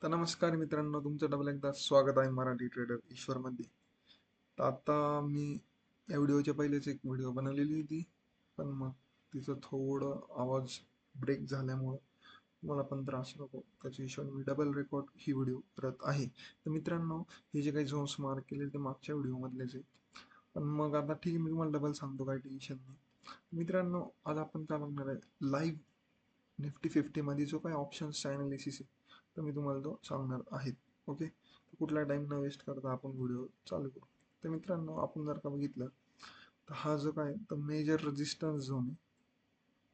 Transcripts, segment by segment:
तर नमस्कार मित्रांनो, तुमचं डबल एकदा स्वागत आहे मराठी ट्रेडर ईश्वरमध्ये. तर आता मी या व्हिडिओच्या पहिलेच एक व्हिडिओ बनवलेली होती, पण मग तिचं थोडं आवाज ब्रेक झाल्यामुळं मला पण त्रास नको, त्याच्या हिशोबाने मी डबल रेकॉर्ड ही व्हिडिओ करत आहे. तर मित्रांनो, हे जे काही झोन्स मार्क केले ते मागच्या व्हिडिओमधलेच आहे, पण मग आता ठीक आहे, मी तुम्हाला डबल सांगतो, काही टेन्शन नाही. मित्रांनो, आज आपण काय बघणार आहे, लाईव्ह निफ्टी 50 मध्ये जो काही ऑप्शन्सचा ॲनालिसिस आहे, तर मी तुम्हाला तो सांगणार आहे. ओके, तर कुठला टाईम न वेस्ट करता आपण व्हिडिओ चालू करू. तर मित्रांनो, आपण जर का बघितलं तर हा जो काय तर मेजर रेजिस्टन्स झोन आहे,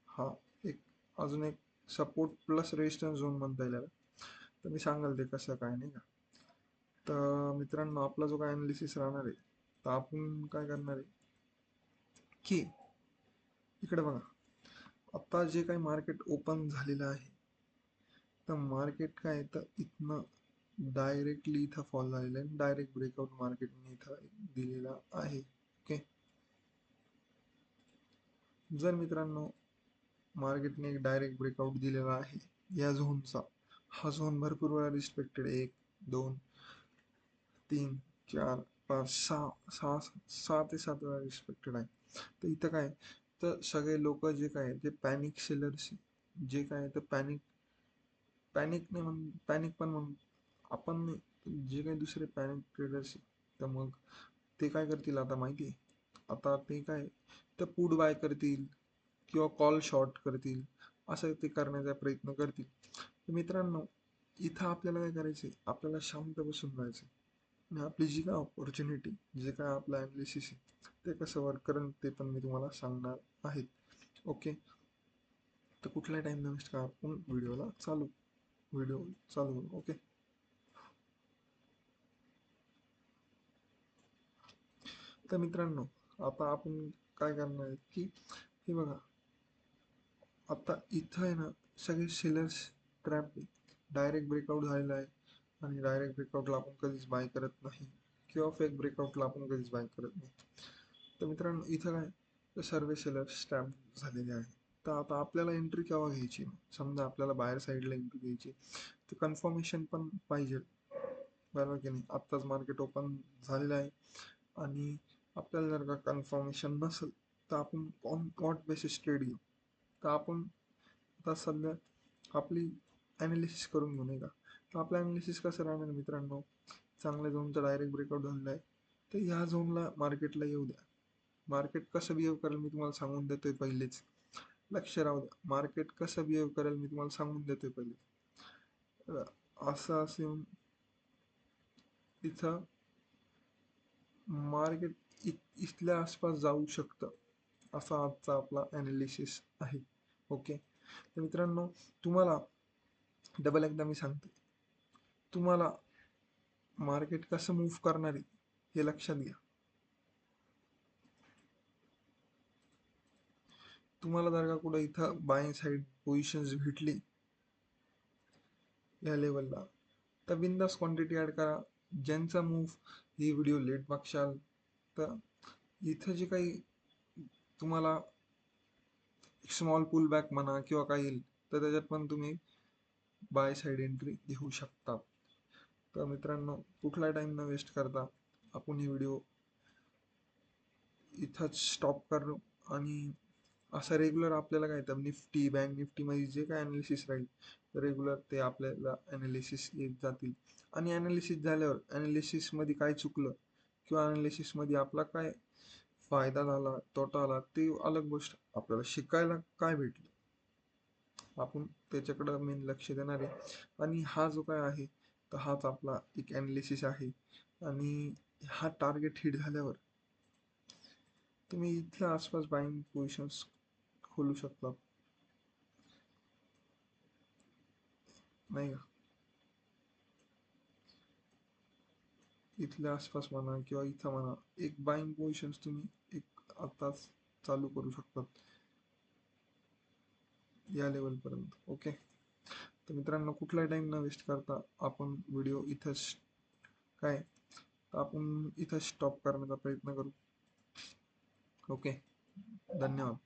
हा एक अजून एक सपोर्ट प्लस रेजिस्टन्स झोन म्हणता येईल याला. तर मी सांगाल ते कसं काय, नाही का. तर मित्रांनो, आपला जो काय ॲनालिसिस राहणार आहे, तर आपण काय करणार आहे की इकडे बघा, आता जे काही मार्केट ओपन झालेलं आहे, तर मार्केट काय तर इथनं डायरेक्टली इथं फॉल झालेलं आहे, डायरेक्ट ब्रेकआउट मार्केटने इथं दिलेला आहे. ओके, जर मित्रांनो मार्केटने एक डायरेक्ट ब्रेकआउट दिलेला आहे या झोनचा, हा झोन भरपूर वेळा रिस्पेक्टेड, 1 2 3 4 5 6 6 ते 7 वेळा रिस्पेक्टेड आहे. तर इथं काय, तर सगळे लोक जे काय ते पॅनिक सेलर्स, जे काय तर पॅनिक पॅनिक नाही म्हण पॅनिक पण म्हण आपण जे काही दुसरे पॅनिक ट्रेडर्स, तर मग ते काय करतील आता माहिती आहे, आता ते काय तर पुट बाय करतील किंवा कॉल शॉर्ट करतील, असं ते करण्याचा प्रयत्न करतील. तर मित्रांनो, इथं आपल्याला काय करायचं आहे, आपल्याला शांत बसून राहायचं आणि आपली जी काय ऑपॉर्च्युनिटी, जे काय आपलं ॲनालिसिस आहे, ते कसं वर्क करेल ते पण मी तुम्हाला सांगणार आहे. ओके, तर कुठला टाईम न वेस्ट का आपण व्हिडिओ चालू करू. ओके, तर मित्रांनो, आता आपण काय करणार आहे की हे बघा, आता इथं आहे ना, सगळे सेलर्स ट्रॅप, डायरेक्ट ब्रेकआउट झालेला आहे आणि डायरेक्ट ब्रेकआउटला आपण कधीच बाय करत नाही, किंवा फेक ब्रेकआउटला आपण कधीच बाय करत नाही. तर मित्रांनो, इथं काय तर सर्व सेलर्स ट्रॅप झालेले आहे. तर आता आपल्याला एंट्री केव्हा घ्यायची, समजा आपल्याला बाहेर साईडला एंट्री घ्यायची, तर कन्फर्मेशन पण पाहिजे, बरोबर की नाही. आत्ताच मार्केट ओपन झालेलं आहे आणि आपल्याला जर का कन्फर्मेशन नसेल, तर आपण ऑन वॉट बेसिस ट्रेड घेऊ. तर आपण आता सध्या आपली ॲनालिसिस करून घेऊ, नाही का. तर आपलं ॲनालिसिस कसं राहणार मित्रांनो, चांगल्या झोनचा डायरेक्ट ब्रेकआउट झालेला आहे, तर ह्या झोनला मार्केटला येऊ द्या. मार्केट कसं बिहेव करेल मी तुम्हाला सांगून देतोय पहिलेच, लक्ष राहू द्या. मार्केट कसं बिहेव करेल मी तुम्हाला सांगून देतोय पहिले. असं असेल इथं मार्केट इथल्या आसपास जाऊ शकतं, असा आजचा आपला ॲनालिसिस आहे. ओके, तर मित्रांनो, तुम्हाला डबल एकदा मी सांगते, तुम्हाला मार्केट कसं मूव्ह करणार आहे हे लक्षात घ्या. तुम्हाला जर का कुठं इथं बाय साईड पोझिशन्स भेटली या लेवलला, तर बिंदास क्वांटिटी ॲड करा. ज्यांचा मूव्ह ही व्हिडिओ लेट बघशाल, तर इथं जे काही तुम्हाला स्मॉल पुल बॅक म्हणा किंवा काही येईल, तर त्याच्यात पण तुम्ही बाय साईड एंट्री घेऊ शकता. तर मित्रांनो, कुठला टाईम न वेस्ट करता आपण ही व्हिडिओ इथंच स्टॉप करू. आणि असं रेग्युलर आपल्याला काय तर निफ्टी बँक निफ्टीमध्ये जे काय ॲनालिसिस राहील, तर रेग्युलर ते आपल्याला ॲनालिसिस येत जातील. आणि ॲनालिसिस झाल्यावर ॲनालिसिसमध्ये काय चुकलं किंवा ॲनालिसिसमध्ये आपला काय फायदा झाला तोटा आला, ते अलग गोष्ट. आपल्याला शिकायला काय भेटलं, आपण त्याच्याकडं मेन लक्ष देणार आहे. आणि हा जो काय आहे, तर हाच आपला एक ॲनालिसिस आहे. आणि हा टार्गेट हिट झाल्यावर तुम्ही इथल्या आसपास बाईंग पोझिशन्स खोलू शकता, नाही का. इथल्या आसपास म्हणा किंवा इथं म्हणा, एक बाईंग पोझिशन्स तुम्ही एक आताच चालू करू शकतात या लेवलपर्यंत. ओके, तर मित्रांनो, कुठलाही टाईम न वेस्ट करता आपण व्हिडिओ इथंच काय आपण इथं स्टॉप करण्याचा प्रयत्न करू. ओके, धन्यवाद.